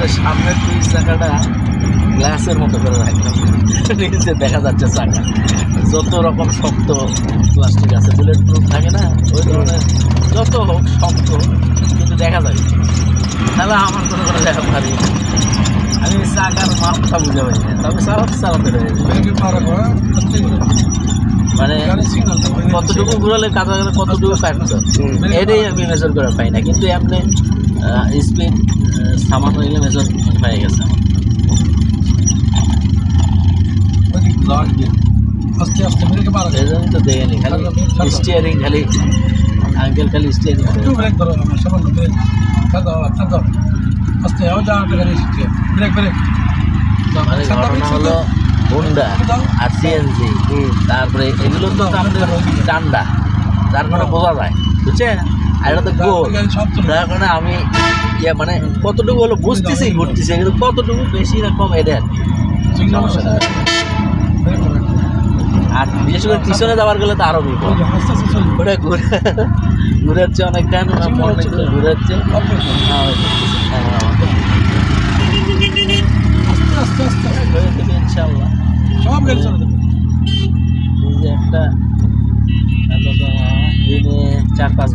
করে সামনের দুই চাকাটা গ্লাসের মতো করে রাখলাম, নিচে দেখা যাচ্ছে চাকা। যত রকম শক্ত প্লাস্টিক আছে, বুলেট প্রুফ থাকে না, ওই ধরনের যত হোক শক্ত কিন্তু দেখা যাবে। তাহলে আমার কোনো কোনো দেখা পারি, আমি চাকার মাপটা বুঝে পারি না, তবে চালাতে মানে কতটুকু ঘুরালে কাঁচা গেলে কতটুকু কাটছে এটাই আমি মেজার করে পাই না। কিন্তু এমনি স্পিড সামান্য হইলে মেজার হয়ে গেছে এই জন্য তো দেখেনি, খালি স্টিয়ারিং, খালি আঙ্কেল খালি স্টিয়ারিং। মানে ঘটনা হলো হুন্ডা আর সিএনজি, তারপরে এগুলো তো আমাদের টান্ডা, যার কারণে বোঝা যায়, বুঝছেন? আর এটা তো গোল, যার কারণে আমি মানে কতটুকু হলো বুঝতেছি ঘুরতেছি, কিন্তু কতটুকু বেশি না কম এটা সমস্যা। আর বিশেষ করে পিছনে যাওয়ার গেলে তো আরো বিপদ, ওটা ঘুরে হচ্ছে অনেকটা ঘুরে হচ্ছে ইনশাল্লাহ সব গাড়ি চলে যাবে। একটা দিনে 4-5